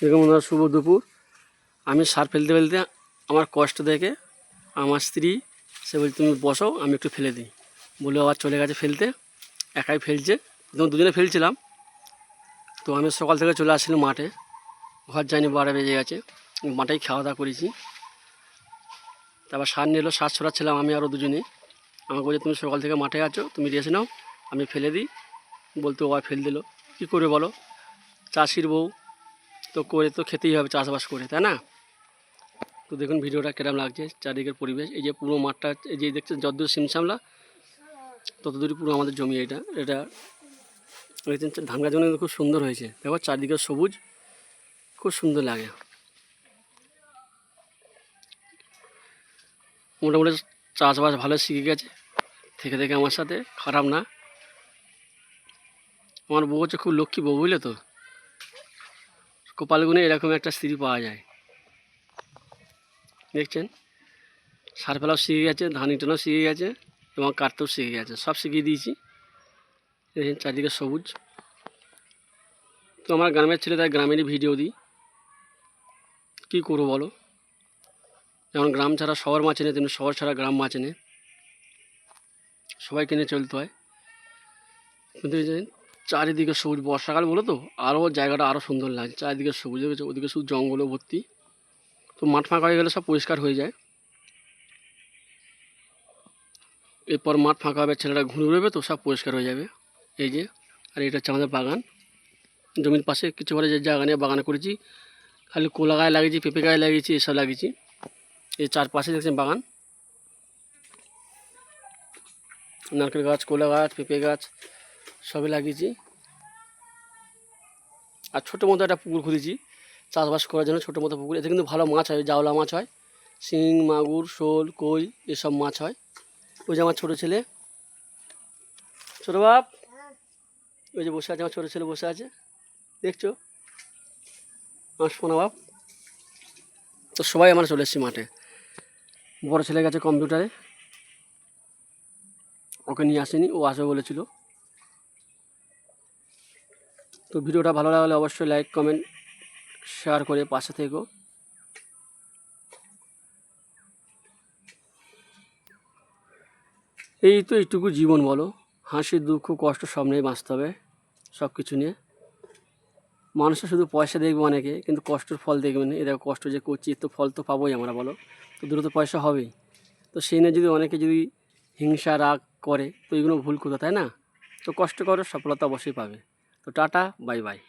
দেখুন বন্ধুরা, শুভ দুপুর। আমি সার ফেলতে ফেলতে আমার কষ্ট দেখে আমার স্ত্রী সে বলছে তুমি বসো, আমি একটু ফেলে দিই বলে আবার চলে গেছে ফেলতে। একাই ফেলছে, দুজনে ফেলছিলাম। তো আমি সকাল থেকে চলে আসছিলাম মাঠে, ঘর যাইনি, 12 বেজে গেছে। মাঠেই খাওয়া দাওয়া করেছি। তারপর সার নিয়ে এলো, সার ছড়াচ্ছিলাম আমি আরও দুজনেই। আমাকে বলছে তুমি সকাল থেকে মাঠে আছো, তুমি রেস্ট নাও, আমি ফেলে দিই। বলতে ও ফেল দিল। কী করবে বলো, চাষির বউ তো করে তো খেতেই হবে, চাষবাস করে, তাই না? তো দেখুন ভিডিওটা কেরম লাগছে, চারিদিকের পরিবেশ। এই যে পুরো মাঠটা, এই যে দেখছেন যতদূর সিমসামলা ততদূরই পুরো আমাদের জমি। এটা দেখছেন ধান গাছ খুব সুন্দর হয়েছে, দেখো চারদিকে সবুজ, খুব সুন্দর লাগে। মোটামুটি চাষবাস ভালো শিখে গেছে থেকে থেকে আমার সাথে, খারাপ না। আমার বউ হচ্ছে খুব লক্ষ্মী বউ, বুঝলে তো। কপালগুনে এরকম একটা স্ত্রী পাওয়া যায়। দেখছেন সার ফেলাও শিখে গেছে, ধান ইটানো শিখে গেছে এবং কাটতেও শিখে গেছে, সব শিখিয়ে দিয়েছি। দেখছেন চারদিকে সবুজ। তো আমার গ্রামের ছেলে, তাই গ্রামেরই ভিডিও দিই। কী করবো বলো, যেমন গ্রাম ছাড়া শহর মা চেনে, তেমনি শহর ছাড়া গ্রাম মা চেনে। সবাইকে নিয়ে চলতে হয়। কিন্তু এই যে চারিদিকে সবুজ, বর্ষাকাল বলো তো আরও জায়গাটা আরও সুন্দর লাগে। চারিদিকে সবুজ হয়ে গেছে, ওদিকে শুধু জঙ্গলও ভর্তি। তো মাঠ ফাঁকা হয়ে গেলে সব পরিষ্কার হয়ে যায়। এরপর মাঠ ফাঁকা হবে, ছেলেরা ঘুরে বেরোবে, তো সব পরিষ্কার হয়ে যাবে। এই যে, আর এটা হচ্ছে আমাদের বাগান। জমির পাশে কিছু করে যে জায়গা নিয়ে বাগান করেছি, খালি কোলা গায়ে লাগিয়েছি, পেঁপে গায়ে লাগিয়েছি, এসব লাগিয়েছি। এই চারপাশে দেখছেন বাগান, নারকেল গাছ, কোলা গাছ, পেঁপে গাছ সবই লাগিয়েছি। আর ছোটো মতো একটা পুকুর খুঁড়েছি চাষবাস করার জন্য, ছোটো মতো পুকুর। এতে কিন্তু ভালো মাছ হয়, জাওলা মাছ হয়, শিং, মাগুর, শোল, কই এসব মাছ হয়। ওই যে আমার ছোটো ছেলে, ছোটো বাপ, ওই যে বসে আছে আমার ছোটো ছেলে, বসে আছে, দেখছো আমার সোনা বাপ। তো সবাই আমরা চলে এসেছি মাঠে। বড় ছেলে গেছে কম্পিউটারে, ওকে নিয়ে আসেনি, ও আসবে বলেছিল। তো ভিডিওটা ভালো লাগলে অবশ্যই লাইক, কমেন্ট, শেয়ার করে পাশে থেকো। এই তো এইটুকু জীবন বলো, হাসি, দুঃখ, কষ্ট সব নিয়ে বাঁচতে হবে, সব কিছু নিয়ে। মানুষের শুধু পয়সা দেখবে অনেকে, কিন্তু কষ্টের ফল দেখবে না। এদের কষ্ট যে করছি, তো ফল তো পাবোই আমরা, বলো। তো দ্রুত পয়সা হবেই। তো সেই নিয়ে যদি অনেকে যদি হিংসা, রাগ করে, তো এগুলো ভুল কথা, তাই না? তো কষ্ট করো, সফলতা অবশ্যই পাবে। তো টাটা, বাই বাই।